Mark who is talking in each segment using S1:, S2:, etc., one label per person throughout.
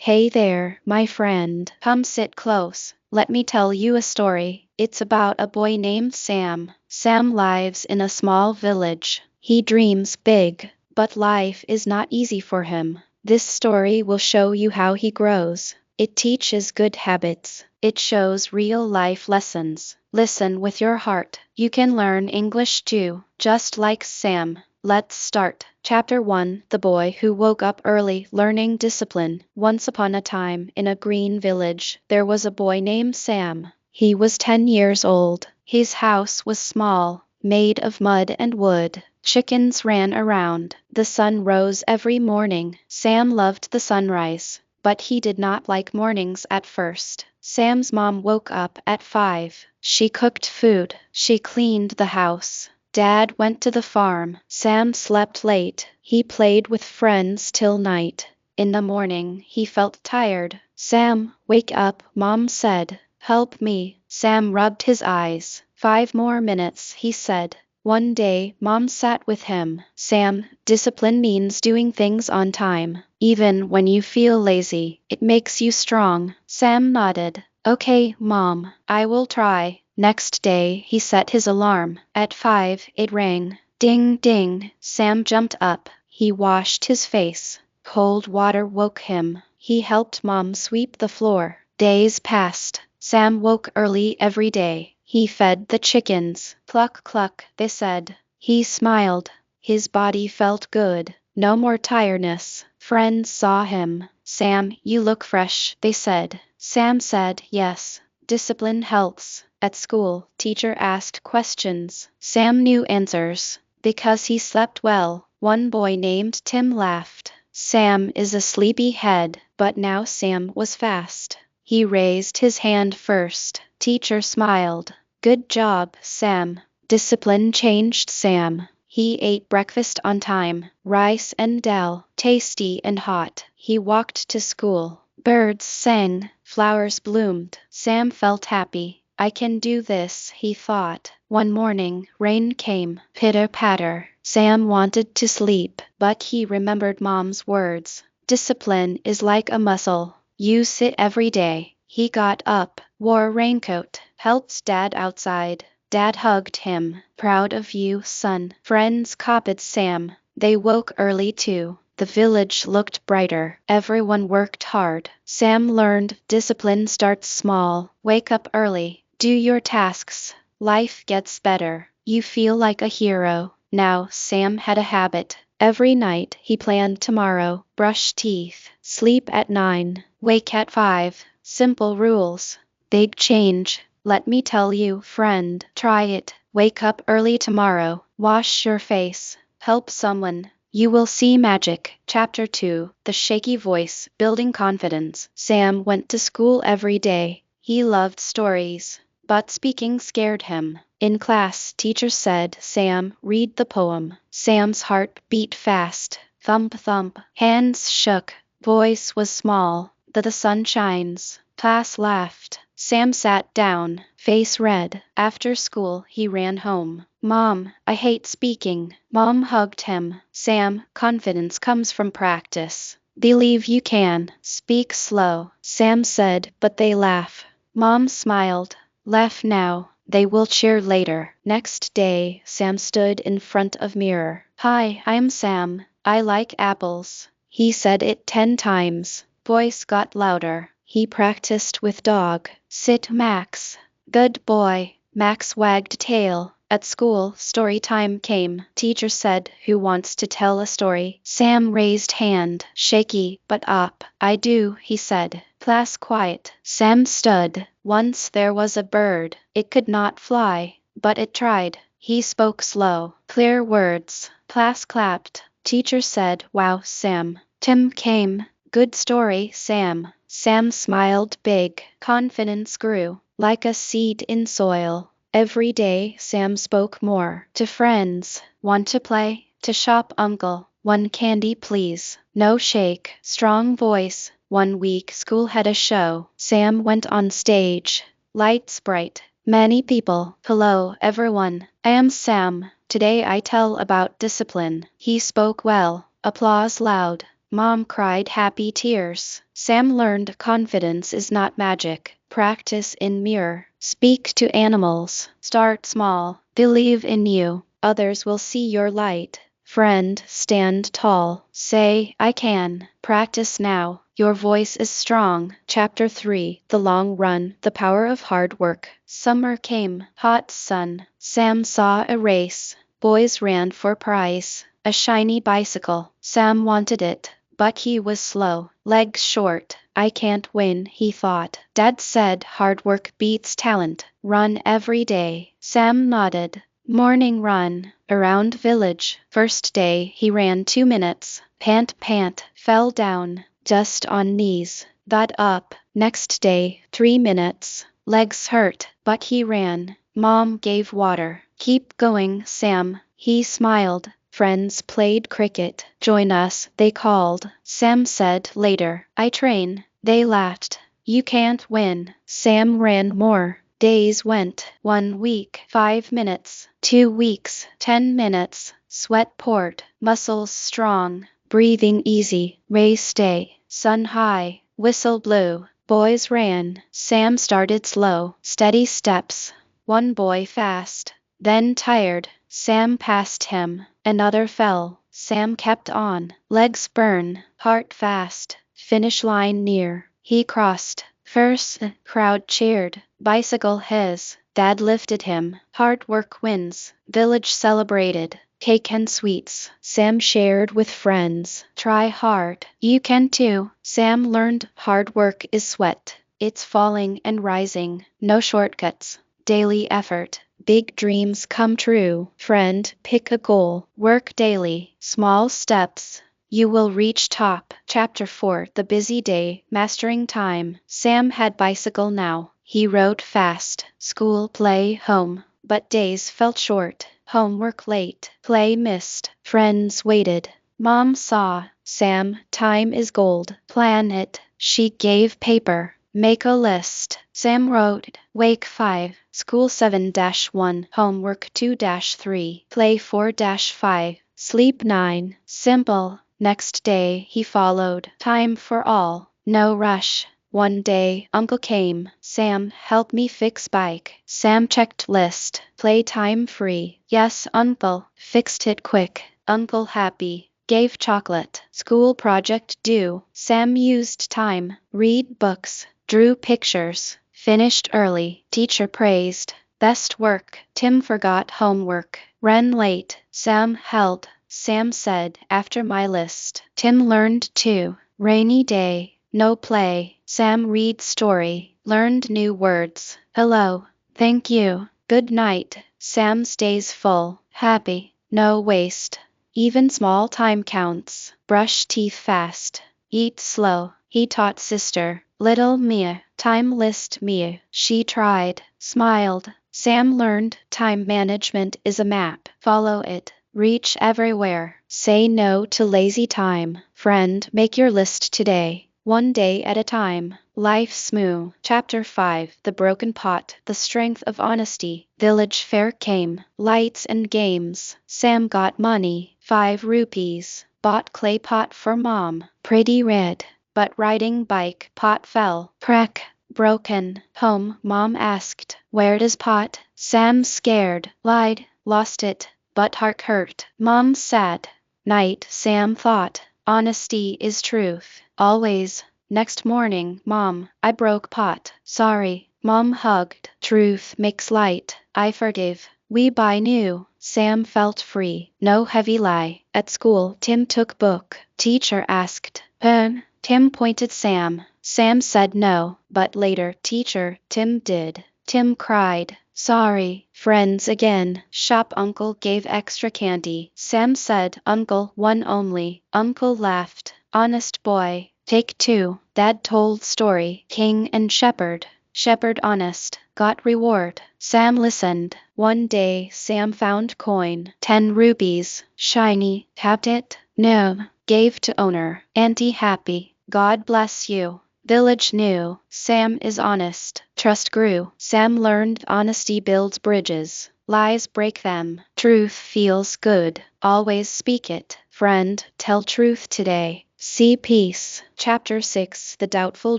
S1: Hey there, my friend. Come sit close. Let me tell you a story. It's about a boy named Sam. Sam lives in a small village. He dreams big, but life is not easy for him. This story will show you how he grows. It teaches good habits. It shows real life lessons. Listen with your heart. You can learn English too, just like Sam. Let's start. Chapter 1: The Boy Who Woke Up Early, Learning Discipline. Once upon a time, in a green village, there was a boy named Sam. He was 10 years old. His house was small, made of mud and wood. Chickens ran around. The sun rose every morning. Sam loved the sunrise, but he did not like mornings at first. Sam's mom woke up at 5. She cooked food. She cleaned the house. Dad went to the farm. Sam slept late. He played with friends till night. In the morning, he felt tired. Sam, wake up, Mom said. Help me. Sam rubbed his eyes. 5 more minutes, he said. One day, Mom sat with him. Sam, discipline means doing things on time. Even when you feel lazy, it makes you strong. Sam nodded. Okay, Mom, I will try. Next day, he set his alarm. At 5, it rang. Ding, ding. Sam jumped up. He washed his face. Cold water woke him. He helped Mom sweep the floor. Days passed. Sam woke early every day. He fed the chickens. Cluck, cluck, they said. He smiled. His body felt good. No more tiredness. Friends saw him. Sam, you look fresh, they said. Sam said, yes. Discipline helps. At school, teacher asked questions. Sam knew answers. Because he slept well, one boy named Tim laughed. Sam is a sleepy head, but now Sam was fast. He raised his hand first. Teacher smiled. Good job, Sam. Discipline changed Sam. He ate breakfast on time, rice and dal, tasty and hot. He walked to school. Birds sang, flowers bloomed. Sam felt happy. I can do this, he thought. One morning, rain came, pitter-patter. Sam wanted to sleep, but he remembered Mom's words. Discipline is like a muscle. Use it every day. He got up, wore a raincoat, helped Dad outside. Dad hugged him. Proud of you, son. Friends copied Sam. They woke early too. The village looked brighter. Everyone worked hard. Sam learned discipline starts small. Wake up early. Do your tasks. Life gets better. You feel like a hero. Now, Sam had a habit. Every night, he planned tomorrow. Brush teeth. Sleep at 9. Wake at 5. Simple rules. Big change. Let me tell you, friend. Try it. Wake up early tomorrow. Wash your face. Help someone. You will see magic. Chapter 2: The Shaky Voice, Building Confidence. Sam went to school every day. He loved stories, but speaking scared him. In class, teacher said, Sam, read the poem. Sam's heart beat fast. Thump, thump. Hands shook. Voice was small. The sun shines. Class laughed. Sam sat down, face red. After school, he ran home. Mom, I hate speaking. Mom hugged him. Sam, confidence comes from practice. Believe you can. Speak slow. Sam said, but they laugh. Mom smiled. Laugh now. They will cheer later. Next day, Sam stood in front of mirror. Hi, I'm Sam. I like apples. He said it 10 times. Voice got louder. He practiced with dog. Sit, Max. Good boy. Max wagged tail. At school, story time came. Teacher said, who wants to tell a story? Sam raised hand, shaky, but up. I do, he said. Class quiet. Sam stood. Once there was a bird. It could not fly, but it tried. He spoke slow, clear words. Class clapped. Teacher said, wow, Sam. Tim came. Good story, Sam. Sam smiled big. Confidence grew, like a seed in soil. Every day, Sam spoke more. To friends. Want to play? To shop, uncle. One candy, please. No shake. Strong voice. One week, school had a show. Sam went on stage. Lights bright. Many people. Hello, everyone. I am Sam. Today I tell about discipline. He spoke well. Applause loud. Mom cried happy tears. Sam learned confidence is not magic. Practice in mirror. Speak to animals. Start small. Believe in you. Others will see your light. Friend, stand tall. Say, I can. Practice now. Your voice is strong. Chapter 3. The Long Run. The Power of Hard Work. Summer came. Hot sun. Sam saw a race. Boys ran for prize. A shiny bicycle. Sam wanted it, but he was slow. Legs short. I can't win, he thought. Dad said hard work beats talent. Run every day. Sam nodded. Morning run. Around village. First day he ran 2 minutes. Pant pant. Fell down. Just on knees. Got up. Next day, 3 minutes. Legs hurt, but he ran. Mom gave water. Keep going, Sam. He smiled. Friends played cricket. Join us, they called. Sam said later, I train. They laughed. You can't win. Sam ran more. Days went. 1 week, 5 minutes. 2 weeks, 10 minutes. Sweat poured. Muscles strong. Breathing easy. Race day. Sun high. Whistle blew. Boys ran. Sam started slow. Steady steps. One boy fast. Then tired. Sam passed him. Another fell. Sam kept on. Legs burn. Heart fast. Finish line near. He crossed. First, crowd cheered. Bicycle his. Dad lifted him. Hard work wins. Village celebrated. Cake and sweets. Sam shared with friends. Try hard. You can too. Sam learned hard work is sweat. It's falling and rising. No shortcuts. Daily effort. Big dreams come true. Friend, pick a goal. Work daily. Small steps. You will reach top. Chapter 4. The Busy Day. Mastering Time. Sam had bicycle now. He rode fast. School, play, home. But days felt short. Homework late. Play missed. Friends waited. Mom saw. Sam, time is gold. Plan it. She gave paper. Make a list. Sam wrote. Wake 5. School 7-1. Homework 2-3. Play 4-5. Sleep 9. Simple. Next day he followed. Time for all. No rush. One day, Uncle came. Sam, help me fix bike. Sam checked list. Playtime free. Yes, Uncle. Fixed it quick. Uncle happy. Gave chocolate. School project due. Sam used time. Read books. Drew pictures. Finished early. Teacher praised. Best work. Tim forgot homework. Ran late. Sam held. Sam said, after my list. Tim learned too. Rainy day. No play. Sam read story. Learned new words. Hello. Thank you. Good night. Sam stays full. Happy. No waste. Even small time counts. Brush teeth fast. Eat slow. He taught sister. Little Mia. Time list Mia. She tried. Smiled. Sam learned time management is a map. Follow it. Reach everywhere. Say no to lazy time. Friend, make your list today. One day at a time. Life smooth. Chapter 5. The Broken Pot. The Strength of Honesty. Village fair came. Lights and games. Sam got money. 5 rupees. Bought clay pot for mom. Pretty red. But riding bike. Pot fell. Crack. Broken. Home. Mom asked. Where does pot? Sam scared. Lied. Lost it. But heart hurt. Mom sad. Night. Sam thought. Honesty is truth. Always. Next morning, Mom, I broke pot. Sorry. Mom hugged. Truth makes light. I forgive. We buy new. Sam felt free. No heavy lie. At school, Tim took book. Teacher asked. Pen? Tim pointed Sam. Sam said no, but later, teacher, Tim did. Tim cried. Sorry. Friends again. Shop uncle gave extra candy. Sam said, Uncle, one only. Uncle laughed. Honest boy. Take 2. Dad told story. King and shepherd. Shepherd honest. Got reward. Sam listened. One day Sam found coin. 10 rupees. Shiny. Tapped it. No. Gave to owner. Auntie happy. God bless you. Village knew. Sam is honest. Trust grew. Sam learned honesty builds bridges. Lies break them. Truth feels good. Always speak it. Friend, tell truth today. See peace. Chapter 6 The Doubtful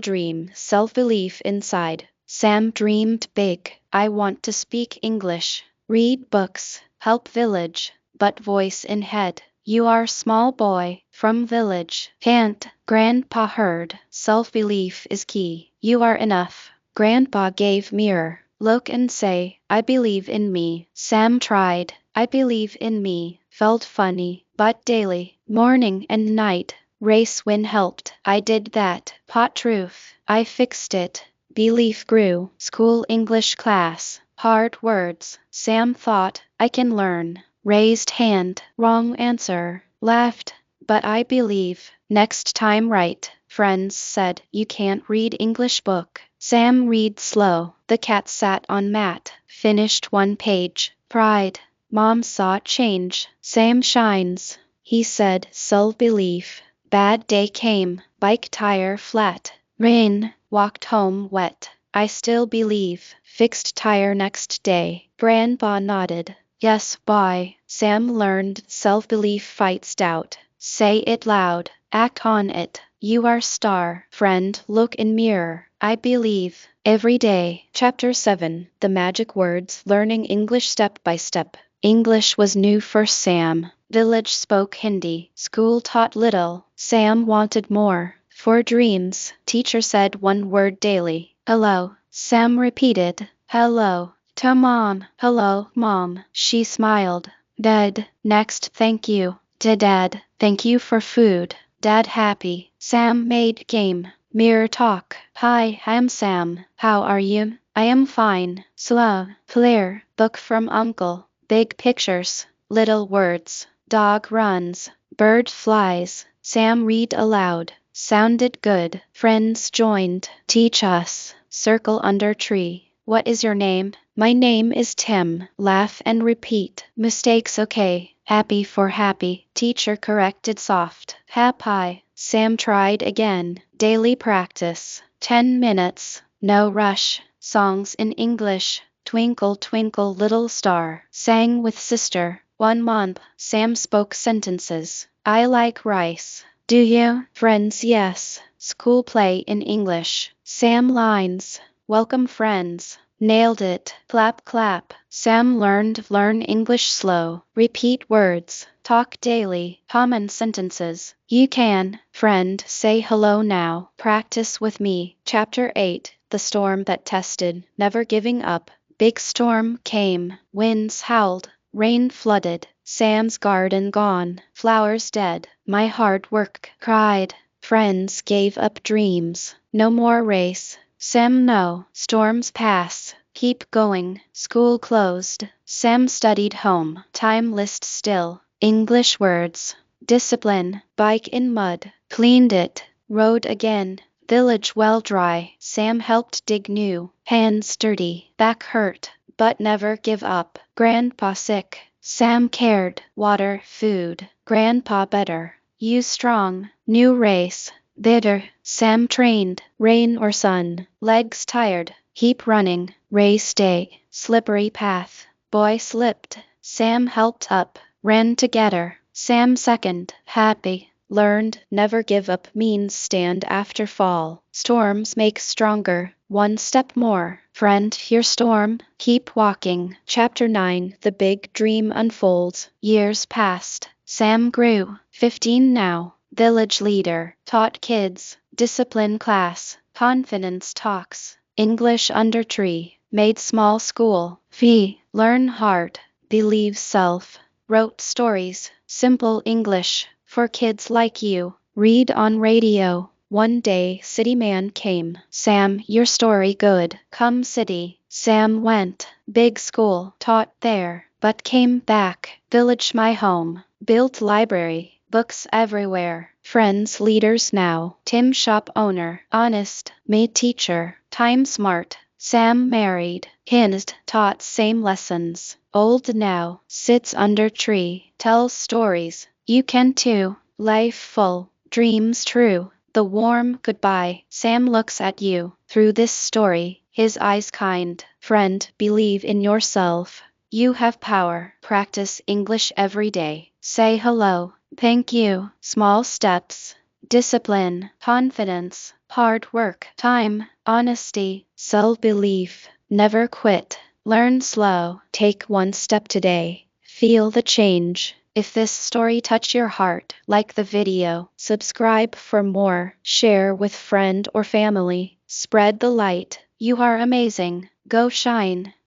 S1: Dream. Self-belief inside. Sam dreamed big. I want to speak English, read books, help village, but voice in head. You are small boy, from village. Can't. Grandpa heard. Self-belief is key. You are enough. Grandpa gave mirror. Look and say, I believe in me. Sam tried. I believe in me. Felt funny, but daily, morning and night. Race win helped. I did that. Pot truth. I fixed it. Belief grew. School English class. Hard words. Sam thought, I can learn. Raised hand. Wrong answer. Laughed. But I believe. Next time right. Friends said, you can't read English book. Sam read slow. The cat sat on mat. Finished one page. Pride. Mom saw change. Sam shines. He said, self-belief. Bad day came. Bike tire flat. Rain. Walked home wet. I still believe. Fixed tire next day. Grandpa nodded. Yes, boy. Sam learned self-belief fights doubt. Say it loud. Act on it. You are star. Friend, look in mirror. I believe. Every day. Chapter 7 The Magic Words. Learning English step by step. English was new for Sam. Village spoke Hindi. School taught little. Sam wanted more. For dreams, teacher said one word daily. Hello. Sam repeated. Hello. To mom. Hello, mom. She smiled. Dad. Next, thank you. To dad. Thank you for food. Dad happy. Sam made game. Mirror talk. Hi, I'm Sam. How are you? I am fine. Slow. Clear. Book from uncle. Big pictures. Little words. Dog runs. Bird flies. Sam read aloud. Sounded good. Friends joined. Teach us. Circle under tree. What is your name? My name is Tim. Laugh and repeat. Mistakes okay. Happy for happy. Teacher corrected soft. Happy. Sam tried again. Daily practice. 10 minutes. No rush. Songs in English. Twinkle twinkle little star. Sang with sister. 1 month. Sam spoke sentences. I like rice. Do you? Friends yes. School play in English. Sam lines. Welcome friends. Nailed it. Clap clap. Sam learn English slow. Repeat words. Talk daily. Common sentences. You can. Friend say hello now. Practice with me. Chapter 8 The Storm That Tested. Never giving up. Big storm came. Winds howled. Rain flooded. Sam's garden gone. Flowers dead. My hard work cried. Friends gave up dreams. No more race. Sam no. Storms pass. Keep going. School closed. Sam studied home. Time list still. English words. Discipline. Bike in mud. Cleaned it. Road again. Village well dry. Sam helped dig new. Hands dirty. Back hurt. But never give up. Grandpa sick. Sam cared. Water, food. Grandpa better. You strong. New race. Bitter. Sam trained. Rain or sun. Legs tired. Keep running. Race day. Slippery path. Boy slipped. Sam helped up. Ran together. Sam second. Happy. Learned. Never give up means stand after fall. Storms make stronger. One step more. Friend, your storm. Keep walking. Chapter 9 The Big Dream Unfolds. Years passed. Sam grew. 15 now. Village leader. Taught kids. Discipline class. Confidence talks. English under tree. Made small school. Fee. Learn hard. Believe self. Wrote stories. Simple English. For kids like you. Read on radio. One day city man came. Sam, your story good. Come city. Sam went. Big school. Taught there. But came back. Village my home. Built library. Books everywhere. Friends leaders now. Tim shop owner. Honest. Me teacher. Time smart. Sam married. Hinged. Taught same lessons. Old now. Sits under tree. Tells stories. You can too. Life full. Dreams true. The warm goodbye. Sam looks at you. Through this story. His eyes kind. Friend, believe in yourself. You have power. Practice English every day. Say hello. Thank you. Small steps. discipline, confidence, hard work, time, honesty, self-belief. Never quit. Learn slow. Take one step today. Feel the change. If this story touched your heart, like the video, subscribe for more, share with friend or family, spread the light. You are amazing. Go shine.